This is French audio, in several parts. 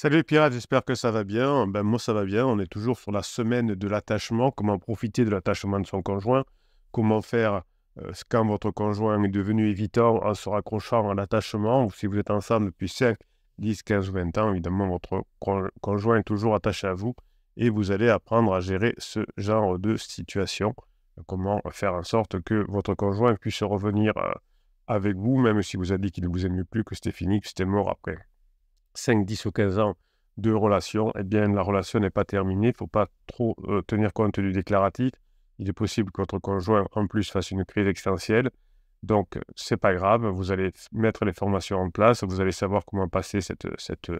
Salut les pirates, j'espère que ça va bien. Ben, moi, ça va bien. On est toujours sur la semaine de l'attachement. Comment profiter de l'attachement de son conjoint. Comment faire quand votre conjoint est devenu évitant en se raccrochant à l'attachement. Ou si vous êtes ensemble depuis 5, 10, 15 ou 20 ans, évidemment, votre conjoint est toujours attaché à vous. Et vous allez apprendre à gérer ce genre de situation. Comment faire en sorte que votre conjoint puisse revenir avec vous, même si vous avez dit qu'il ne vous aimait plus, que c'était fini, que c'était mort après 5, 10 ou 15 ans de relation, eh bien, la relation n'est pas terminée. Il ne faut pas trop tenir compte du déclaratif. Il est possible que votre conjoint, en plus, fasse une crise existentielle. Donc, c'est pas grave. Vous allez mettre les formations en place. Vous allez savoir comment passer cette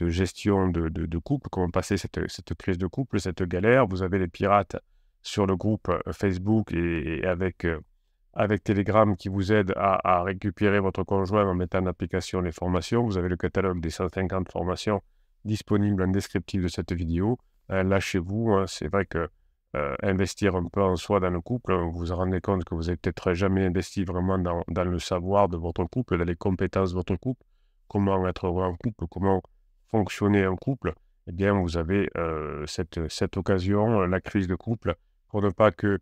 gestion de couple, comment passer cette crise de couple, cette galère. Vous avez les pirates sur le groupe Facebook et avec Telegram qui vous aide à récupérer votre conjoint en mettant en application les formations. Vous avez le catalogue des 150 formations disponibles en descriptif de cette vidéo. Lâchez-vous, hein, c'est vrai que investir un peu en soi dans le couple, vous vous rendez compte que vous n'avez peut-être jamais investi vraiment dans le savoir de votre couple, dans les compétences de votre couple, comment être heureux en couple, comment fonctionner en couple. Eh bien, vous avez cette occasion, la crise de couple, pour ne pas que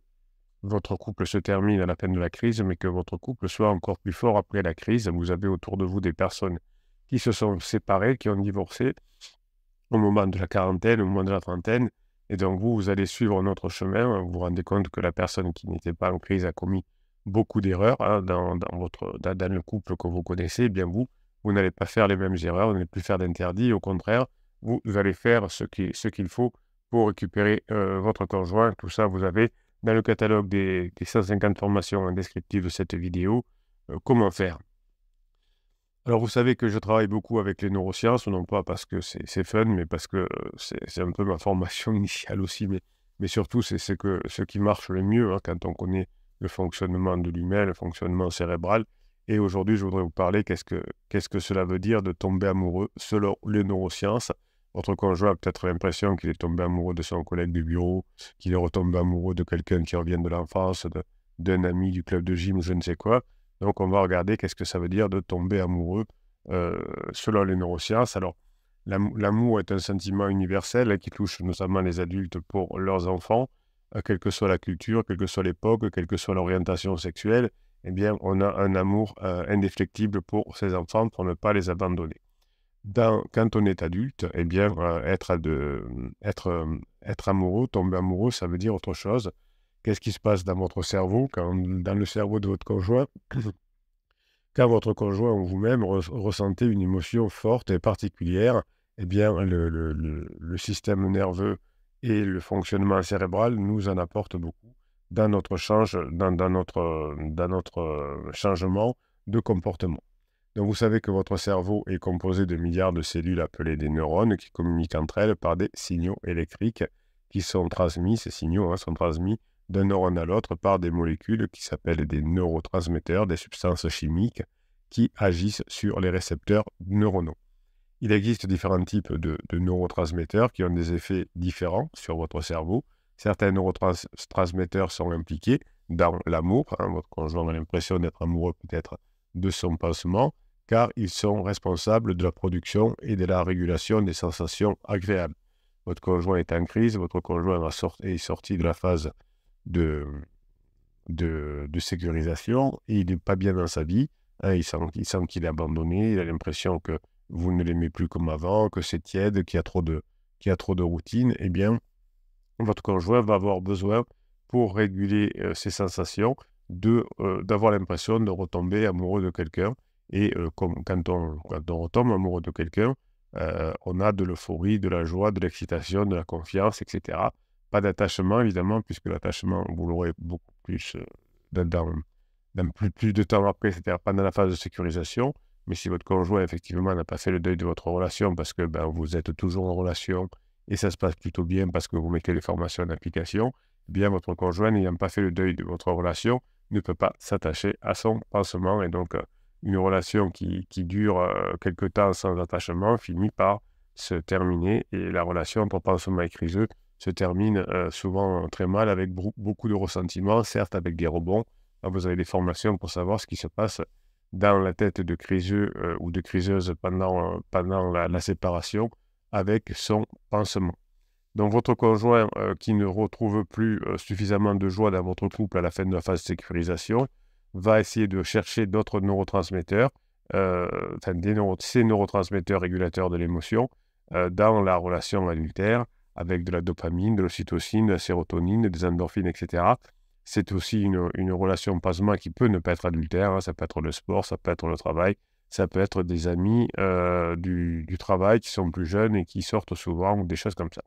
votre couple se termine à la fin de la crise, mais que votre couple soit encore plus fort après la crise. Vous avez autour de vous des personnes qui se sont séparées, qui ont divorcé au moment de la quarantaine, au moment de la trentaine. Et donc vous allez suivre un autre chemin. Vous vous rendez compte que la personne qui n'était pas en crise a commis beaucoup d'erreurs hein, dans le couple que vous connaissez. Eh bien vous n'allez pas faire les mêmes erreurs, vous n'allez plus faire d'interdits. Au contraire, vous allez faire ce qu'il faut pour récupérer votre conjoint. Tout ça, vous avez dans le catalogue des 150 formations descriptives de cette vidéo, comment faire. Alors vous savez que je travaille beaucoup avec les neurosciences, non pas parce que c'est fun, mais parce que c'est un peu ma formation initiale aussi, mais surtout c'est ce qui marche le mieux hein, quand on connaît le fonctionnement de l'humain, le fonctionnement cérébral. Et aujourd'hui, je voudrais vous parler qu'est-ce que cela veut dire de tomber amoureux selon les neurosciences. Votre conjoint a peut-être l'impression qu'il est tombé amoureux de son collègue de bureau, qu'il est retombé amoureux de quelqu'un qui revient de l'enfance, d'un ami du club de gym, je ne sais quoi. Donc, on va regarder qu'est-ce que ça veut dire de tomber amoureux selon les neurosciences. Alors, l'amour est un sentiment universel hein, qui touche notamment les adultes pour leurs enfants, quelle que soit la culture, quelle que soit l'époque, quelle que soit l'orientation sexuelle. Eh bien, on a un amour indéfectible pour ses enfants pour ne pas les abandonner. Quand on est adulte, eh bien, être amoureux, tomber amoureux, ça veut dire autre chose. Qu'est-ce qui se passe dans votre cerveau, dans le cerveau de votre conjoint, quand votre conjoint ou vous-même ressentez une émotion forte et particulière, eh bien, le système nerveux et le fonctionnement cérébral nous en apportent beaucoup dans notre changement de comportement. Donc, vous savez que votre cerveau est composé de milliards de cellules appelées des neurones qui communiquent entre elles par des signaux électriques qui sont transmis. Ces signaux hein, sont transmis d'un neurone à l'autre par des molécules qui s'appellent des neurotransmetteurs, des substances chimiques qui agissent sur les récepteurs neuronaux. Il existe différents types de neurotransmetteurs qui ont des effets différents sur votre cerveau. Certains neurotransmetteurs sont impliqués dans l'amour. Hein, votre conjoint a l'impression d'être amoureux peut-être de son pansement, car ils sont responsables de la production et de la régulation des sensations agréables. Votre conjoint est en crise, votre conjoint est sorti de la phase de sécurisation et il n'est pas bien dans sa vie. Hein, il sent qu'il est abandonné, il a l'impression que vous ne l'aimez plus comme avant, que c'est tiède, qu'il y a trop de routine. Eh bien, votre conjoint va avoir besoin, pour réguler ses sensations, d'avoir l'impression de retomber amoureux de quelqu'un. Et quand on retombe amoureux de quelqu'un, on a de l'euphorie, de la joie, de l'excitation, de la confiance, etc. Pas d'attachement, évidemment, puisque l'attachement, vous l'aurez beaucoup plus dans plus de temps après, c'est-à-dire pendant la phase de sécurisation. Mais si votre conjoint, effectivement, n'a pas fait le deuil de votre relation parce que vous êtes toujours en relation et ça se passe plutôt bien parce que vous mettez les formations en application, bien votre conjoint, n'ayant pas fait le deuil de votre relation, ne peut pas s'attacher à son pansement. Et donc, une relation qui dure quelque temps sans attachement finit par se terminer. Et la relation entre pansement et criseux se termine souvent très mal avec beaucoup de ressentiments, certes avec des rebonds. Vous avez des formations pour savoir ce qui se passe dans la tête de criseux ou de criseuse pendant la séparation avec son pansement. Donc votre conjoint qui ne retrouve plus suffisamment de joie dans votre couple à la fin de la phase de sécurisation va essayer de chercher d'autres neurotransmetteurs, ces neurotransmetteurs régulateurs de l'émotion dans la relation adultère avec de la dopamine, de l'ocytocine, de la sérotonine, des endorphines, etc. C'est aussi une relation pansement qui peut ne pas être adultère, hein. Ça peut être le sport, ça peut être le travail, ça peut être des amis du travail qui sont plus jeunes et qui sortent souvent ou des choses comme ça.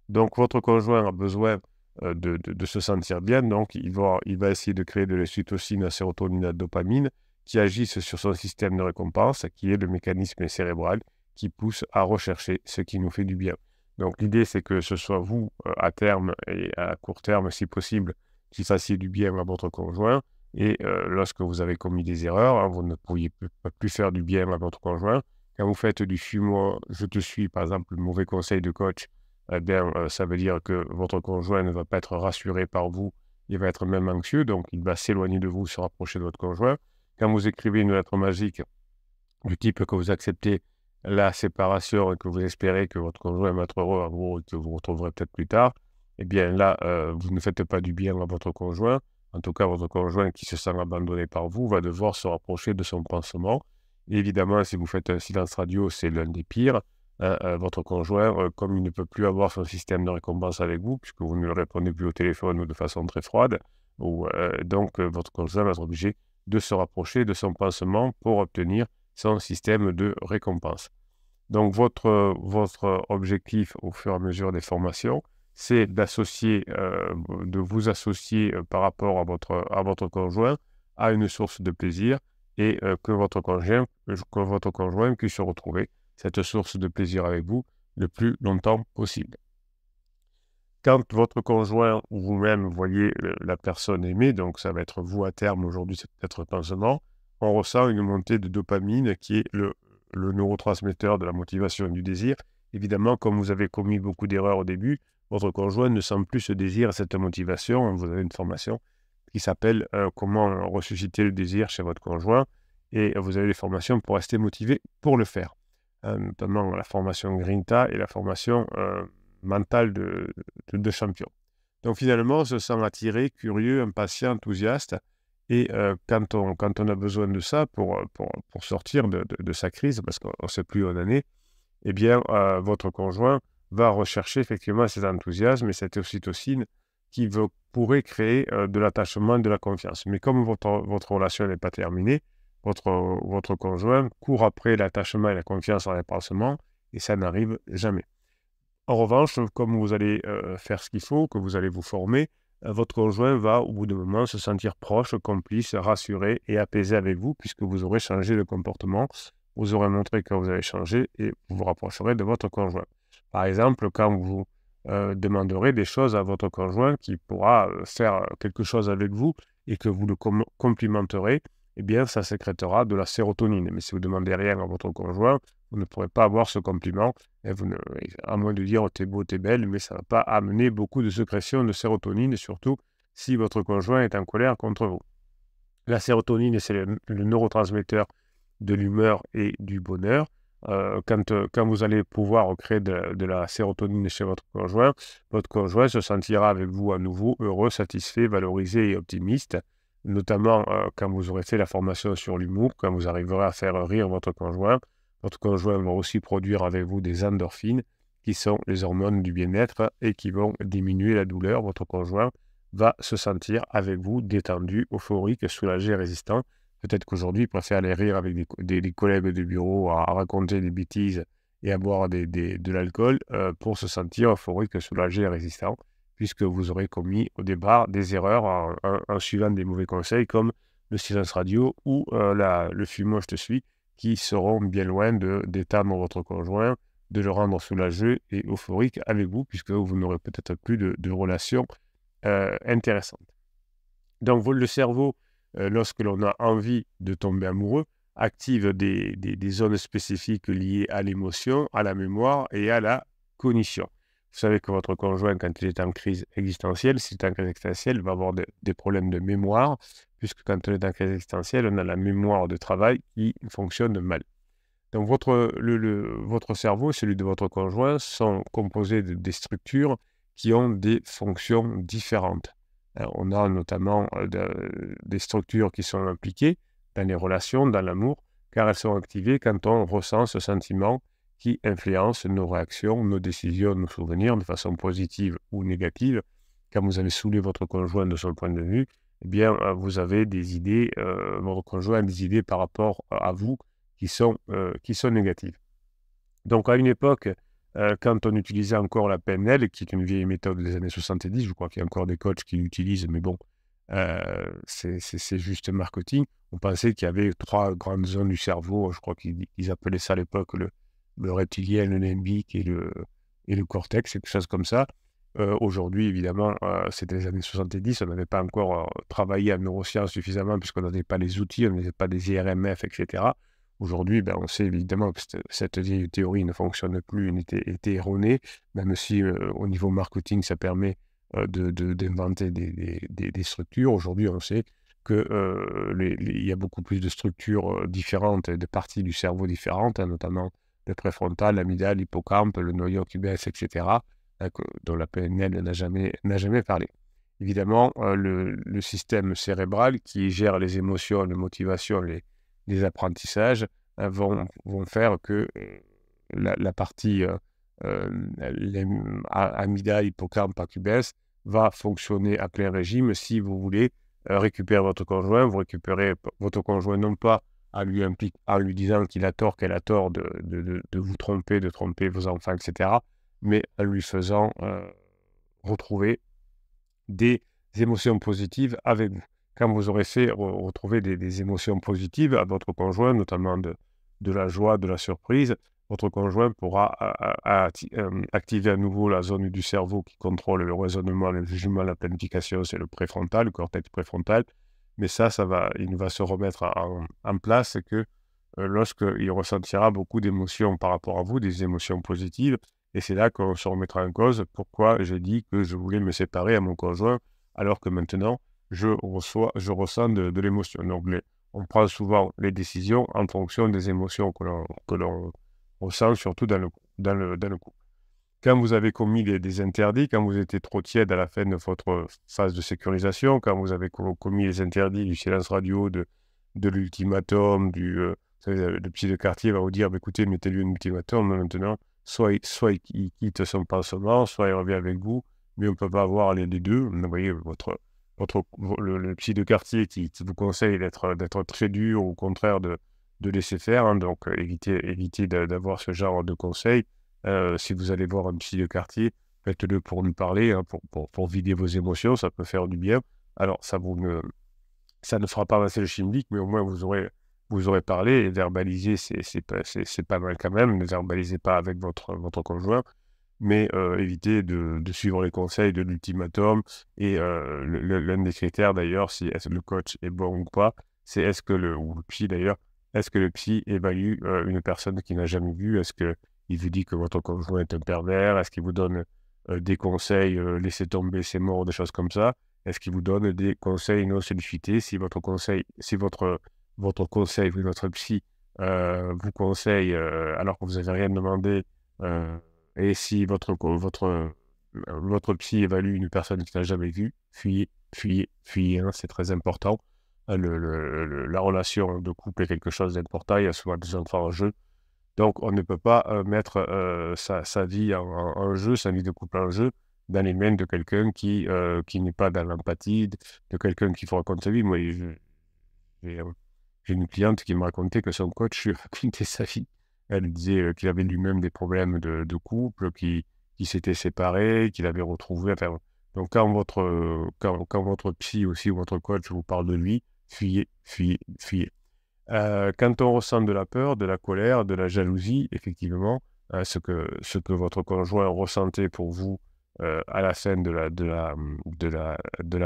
Donc, votre conjoint a besoin de se sentir bien, donc il va essayer de créer de l'ocytocine, la sérotonine, la dopamine qui agissent sur son système de récompense, qui est le mécanisme cérébral qui pousse à rechercher ce qui nous fait du bien. Donc, l'idée, c'est que ce soit vous, à terme et à court terme, si possible, qui fassiez du bien à votre conjoint. Et lorsque vous avez commis des erreurs, hein, vous ne pourriez plus faire du bien à votre conjoint. Quand vous faites du suis-moi, je te suis, par exemple, le mauvais conseil de coach, eh bien, ça veut dire que votre conjoint ne va pas être rassuré par vous, il va être même anxieux, donc il va s'éloigner de vous, se rapprocher de votre conjoint. Quand vous écrivez une lettre magique du type que vous acceptez la séparation et que vous espérez que votre conjoint va être heureux, en gros, et que vous retrouverez peut-être plus tard, eh bien là, vous ne faites pas du bien à votre conjoint. En tout cas, votre conjoint qui se sent abandonné par vous va devoir se rapprocher de son pansement. Et évidemment, si vous faites un silence radio, c'est l'un des pires. Votre conjoint, comme il ne peut plus avoir son système de récompense avec vous, puisque vous ne le répondez plus au téléphone ou de façon très froide, donc votre conjoint va être obligé de se rapprocher de son pansement pour obtenir son système de récompense. Donc votre objectif au fur et à mesure des formations, c'est de vous associer par rapport à votre conjoint à une source de plaisir et que votre conjoint puisse retrouver cette source de plaisir avec vous le plus longtemps possible. Quand votre conjoint ou vous-même voyez la personne aimée, donc ça va être vous à terme, aujourd'hui c'est peut-être le pansement, on ressent une montée de dopamine qui est le neurotransmetteur de la motivation et du désir. Évidemment, comme vous avez commis beaucoup d'erreurs au début, votre conjoint ne sent plus ce désir, cette motivation. Vous avez une formation qui s'appelle Comment ressusciter le désir chez votre conjoint. Et vous avez des formations pour rester motivé pour le faire. Notamment la formation Grinta et la formation mentale de champion. Donc finalement, on se sent attiré, curieux, impatient, enthousiaste. Et quand on a besoin de ça pour sortir de sa crise, parce qu'on ne sait plus où on en est, eh bien, votre conjoint va rechercher effectivement cet enthousiasme et cette ocytocine qui pourrait créer de l'attachement et de la confiance. Mais comme votre relation n'est pas terminée, votre conjoint court après l'attachement et la confiance en dépassement et ça n'arrive jamais. En revanche, comme vous allez faire ce qu'il faut, que vous allez vous former, votre conjoint va au bout d'un moment se sentir proche, complice, rassuré et apaisé avec vous puisque vous aurez changé de comportement, vous aurez montré que vous avez changé et vous vous rapprocherez de votre conjoint. Par exemple, quand vous demanderez des choses à votre conjoint qui pourra faire quelque chose avec vous et que vous le complimenterez, eh bien, ça sécrétera de la sérotonine. Mais si vous ne demandez rien à votre conjoint, vous ne pourrez pas avoir ce compliment, et à moins de dire oh, « t'es beau, t'es belle », mais ça ne va pas amener beaucoup de sécrétion de sérotonine, et surtout si votre conjoint est en colère contre vous. La sérotonine, c'est le neurotransmetteur de l'humeur et du bonheur. Quand vous allez pouvoir créer de la sérotonine chez votre conjoint se sentira avec vous à nouveau heureux, satisfait, valorisé et optimiste, notamment quand vous aurez fait la formation sur l'humour, quand vous arriverez à faire rire votre conjoint. Votre conjoint va aussi produire avec vous des endorphines, qui sont les hormones du bien-être et qui vont diminuer la douleur. Votre conjoint va se sentir avec vous détendu, euphorique, soulagé, résistant. Peut-être qu'aujourd'hui, il préfère aller rire avec des collègues de bureau, à raconter des bêtises et à boire de l'alcool pour se sentir euphorique, soulagé et résistant, puisque vous aurez commis au départ des erreurs en suivant des mauvais conseils comme le silence radio ou le fumo je te suis, qui seront bien loin de détendre votre conjoint, de le rendre soulagé et euphorique avec vous, puisque vous n'aurez peut-être plus de relations intéressantes. Donc le cerveau, lorsque l'on a envie de tomber amoureux, active des zones spécifiques liées à l'émotion, à la mémoire et à la cognition. Vous savez que votre conjoint, quand il est en crise existentielle, s'il est en crise existentielle, il va avoir des problèmes de mémoire, puisque quand on est en crise existentielle, on a la mémoire de travail qui fonctionne mal. Donc votre cerveau et celui de votre conjoint sont composés des structures qui ont des fonctions différentes. On a notamment des structures qui sont impliquées dans les relations, dans l'amour, car elles sont activées quand on ressent ce sentiment qui influence nos réactions, nos décisions, nos souvenirs de façon positive ou négative. Quand vous avez saoulé votre conjoint de son point de vue, eh bien, vous avez des idées, votre conjoint a des idées par rapport à vous qui sont négatives. Donc, à une époque, quand on utilisait encore la PNL, qui est une vieille méthode des années 70, je crois qu'il y a encore des coachs qui l'utilisent, mais bon, c'est juste marketing. On pensait qu'il y avait 3 grandes zones du cerveau, je crois qu'ils appelaient ça à l'époque le reptilien, le limbique et le cortex, quelque chose comme ça. Aujourd'hui, évidemment, c'était les années 70, on n'avait pas encore travaillé en neurosciences suffisamment puisqu'on n'avait pas les outils, on n'avait pas des IRMF, etc. Aujourd'hui, on sait évidemment que cette vieille théorie ne fonctionne plus, était erronée, même si au niveau marketing, ça permet d'inventer des structures. Aujourd'hui, on sait que il y a beaucoup plus de structures différentes, de parties du cerveau différentes, hein, notamment le préfrontal, l'amygdale, l'hippocampe, le noyau cubain, etc., dont la PNL n'a jamais parlé. Évidemment, le système cérébral qui gère les émotions, les motivations, les apprentissages vont faire que la partie amygdale, hippocampe, accubain va fonctionner à plein régime. Si vous voulez récupérer votre conjoint, vous récupérez votre conjoint non pas en lui disant qu'il a tort, qu'elle a tort de vous tromper, de tromper vos enfants, etc., mais en lui faisant retrouver des émotions positives avec vous. Quand vous aurez fait retrouver des émotions positives à votre conjoint, notamment de la joie, de la surprise, votre conjoint pourra activer à nouveau la zone du cerveau qui contrôle le raisonnement, le jugement, la planification, c'est le préfrontal, le cortex préfrontal. Mais il va se remettre en place que lorsqu'il ressentira beaucoup d'émotions par rapport à vous, des émotions positives. Et c'est là qu'on se remettra en cause pourquoi j'ai dit que je voulais me séparer à mon conjoint, alors que maintenant, je ressens de l'émotion. Donc, on prend souvent les décisions en fonction des émotions que l'on ressent, surtout dans le couple. Quand vous avez commis des interdits, quand vous étiez trop tiède à la fin de votre phase de sécurisation, quand vous avez commis les interdits du silence radio, de l'ultimatum, vous savez, le psy de quartier va vous dire, écoutez, mettez-lui un ultimatum maintenant, soit il quitte son pansement, soit il revient avec vous, mais on ne peut pas avoir les deux. Vous voyez, le psy de quartier qui vous conseille d'être très dur, ou au contraire de laisser faire, hein, donc évitez d'avoir ce genre de conseils. Si vous allez voir un psy de quartier, faites-le pour nous parler, hein, pour vider vos émotions, ça peut faire du bien. Alors, ça ne fera pas avancer le chimique, mais au moins vous aurez parlé et verbalisé, c'est pas mal quand même. Ne verbalisez pas avec votre conjoint, mais évitez de suivre les conseils de l'ultimatum. Et l'un des critères d'ailleurs, si le coach est bon ou pas, c'est ou le psy d'ailleurs, est-ce que le psy évalue une personne qu'il n'a jamais vue? Est-ce qu'il vous dit que votre conjoint est un pervers? Est-ce qu'il vous donne des conseils, laissez tomber, c'est mort, des choses comme ça? Est-ce qu'il vous donne des conseils non sollicités? Si votre conseil, votre psy vous conseille alors que vous n'avez rien demandé, et si votre psy évalue une personne qu'il n'a jamais vue, fuyez, hein, c'est très important. La relation de couple est quelque chose d'important, il y a souvent des enfants en jeu. Donc, on ne peut pas mettre sa vie en jeu, sa vie de couple en jeu, dans les mains de quelqu'un qui n'est pas dans l'empathie, de quelqu'un qui vous raconte sa vie. Moi, j'ai une cliente qui me racontait que son coach lui racontait sa vie. Elle disait qu'il avait lui-même des problèmes de couple, qu'il s'était séparé, qu'il avait retrouvé. Enfin, donc, quand votre psy aussi ou votre coach vous parle de lui, fuyez. Quand on ressent de la peur, de la colère, de la jalousie, effectivement, ce que votre conjoint ressentait pour vous à la fin de la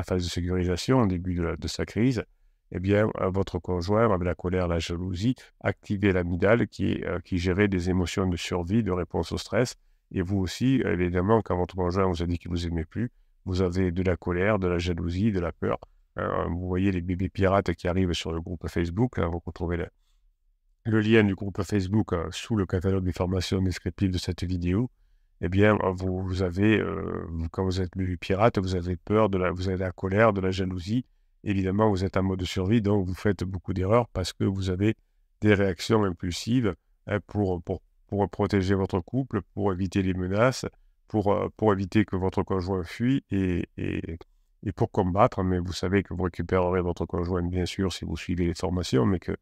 phase de sécurisation, au début de sa crise, eh bien, votre conjoint, avec la colère, la jalousie, activait l'amygdale qui gérait des émotions de survie, de réponse au stress, Et vous aussi, évidemment, quand votre conjoint vous a dit qu'il ne vous aimait plus, vous avez de la colère, de la jalousie, de la peur. Vous voyez les bébés pirates qui arrivent sur le groupe Facebook, hein, vous retrouvez le lien du groupe Facebook sous le catalogue des formations descriptives de cette vidéo. Eh bien, vous avez, quand vous êtes bébé pirate, vous avez peur, vous avez la colère, de la jalousie. Évidemment, vous êtes en mode survie, donc vous faites beaucoup d'erreurs parce que vous avez des réactions impulsives, hein, pour protéger votre couple, pour éviter les menaces, pour éviter que votre conjoint fuit et pour combattre. Mais vous savez que vous récupérerez votre conjoint, bien sûr, si vous suivez les formations, mais que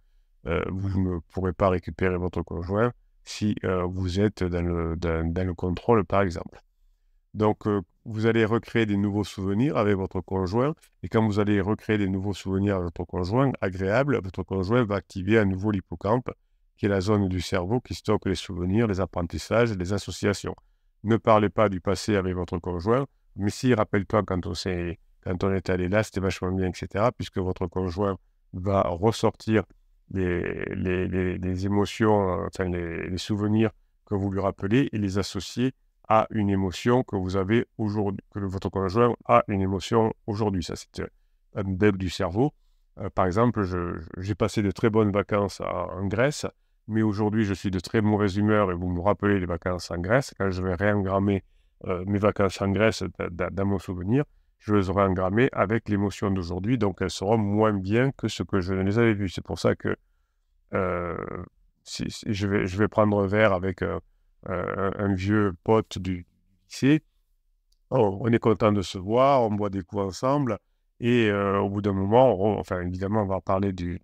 vous ne pourrez pas récupérer votre conjoint si vous êtes dans le contrôle, par exemple. Donc, vous allez recréer des nouveaux souvenirs avec votre conjoint. Et quand vous allez recréer des nouveaux souvenirs avec votre conjoint agréables, votre conjoint va activer à nouveau l'hippocampe, qui est la zone du cerveau qui stocke les souvenirs, les apprentissages, les associations. Ne parlez pas du passé avec votre conjoint, mais si rappelle-toi quand on est allé là, c'était vachement bien, etc., puisque votre conjoint va ressortir les émotions, enfin les souvenirs que vous lui rappelez et les associer à une émotion que vous avez aujourd'hui, que votre conjoint a une émotion aujourd'hui. Ça, c'est un bug du cerveau. Par exemple, j'ai passé de très bonnes vacances en Grèce, mais aujourd'hui, je suis de très mauvaise humeur et vous me rappelez les vacances en Grèce. Quand je vais réengrammer mes vacances en Grèce dans mon souvenir, je les aurai engrammées avec l'émotion d'aujourd'hui, donc elles seront moins bien que ce que je ne les avais vues. C'est pour ça que si je vais prendre un verre avec un vieux pote du lycée. On est content de se voir, on boit des coups ensemble et au bout d'un moment, enfin évidemment, on va parler des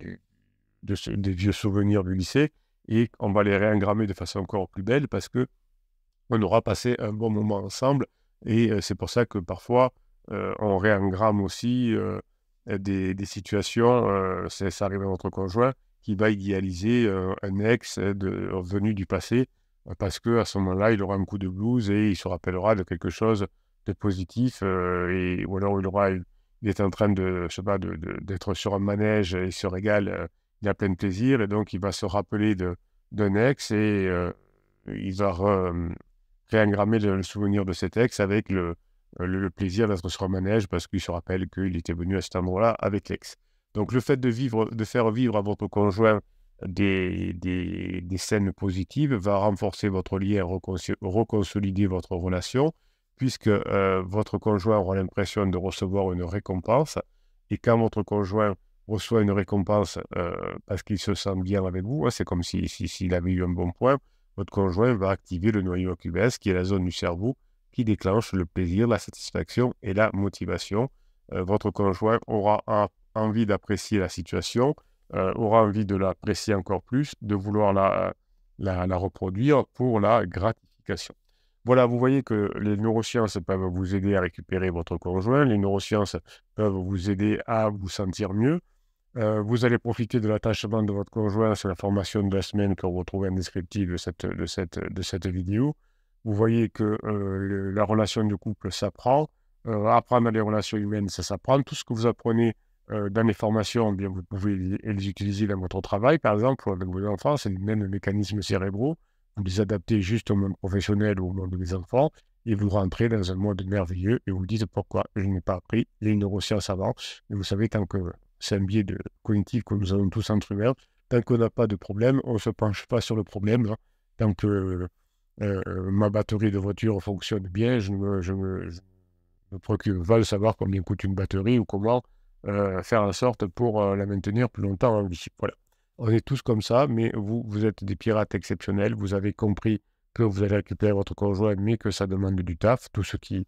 vieux souvenirs du lycée et on va les réengrammer de façon encore plus belle parce que on aura passé un bon moment ensemble et c'est pour ça que parfois, on réengramme aussi, des situations, ça arrive à votre conjoint qui va idéaliser, un ex, venu du passé, parce qu'à ce moment-là, il aura un coup de blues et il se rappellera de quelque chose de positif, ou alors il est en train de, je sais pas, d'être sur un manège et il se régale, il a plein de plaisir et donc il va se rappeler d'un ex et il va réengrammer le souvenir de cet ex avec le plaisir d'être sur un manège parce qu'il se rappelle qu'il était venu à cet endroit-là avec l'ex. Donc le fait de faire vivre à votre conjoint des scènes positives va renforcer votre lien, reconsolider votre relation, puisque votre conjoint aura l'impression de recevoir une récompense. Et quand votre conjoint reçoit une récompense parce qu'il se sent bien avec vous, hein, c'est comme s'il avait eu un bon point, votre conjoint va activer le noyau accumbens, qui est la zone du cerveau qui déclenche le plaisir, la satisfaction et la motivation. Votre conjoint aura envie d'apprécier la situation, aura envie de l'apprécier encore plus, de vouloir la reproduire pour la gratification. Voilà, vous voyez que les neurosciences peuvent vous aider à récupérer votre conjoint, les neurosciences peuvent vous aider à vous sentir mieux. Vous allez profiter de l'attachement de votre conjoint sur la formation de la semaine que vous retrouvez en descriptif de cette vidéo. Vous voyez que la relation de couple s'apprend. Apprendre les relations humaines, ça s'apprend. Tout ce que vous apprenez dans les formations, eh bien, vous pouvez les utiliser dans votre travail, par exemple, avec vos enfants. C'est les mêmes mécanismes cérébraux. Vous les adaptez juste au monde professionnel ou au monde des enfants et vous rentrez dans un monde merveilleux et vous dites pourquoi je n'ai pas appris les neurosciences avant. Et vous savez, tant que c'est un biais cognitif que nous avons tous entre humains, tant qu'on n'a pas de problème, on ne se penche pas sur le problème, hein. Tant que ma batterie de voiture fonctionne bien, je me préoccupe pas de savoir combien coûte une batterie ou comment faire en sorte pour la maintenir plus longtemps en vie. Voilà. On est tous comme ça, mais vous êtes des pirates exceptionnels. Vous avez compris que vous allez récupérer votre conjoint, mais que ça demande du taf. Tout ce qui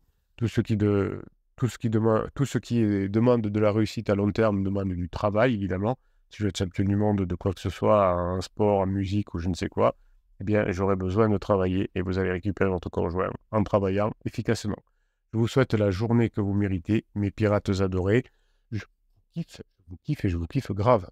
demande de la réussite à long terme demande du travail, évidemment. Si je veux être champion du monde de quoi que ce soit, en sport, en musique ou je ne sais quoi, eh bien, j'aurai besoin de travailler et vous allez récupérer votre conjoint en travaillant efficacement. Je vous souhaite la journée que vous méritez, mes pirates adorés. Je vous kiffe et je vous kiffe grave.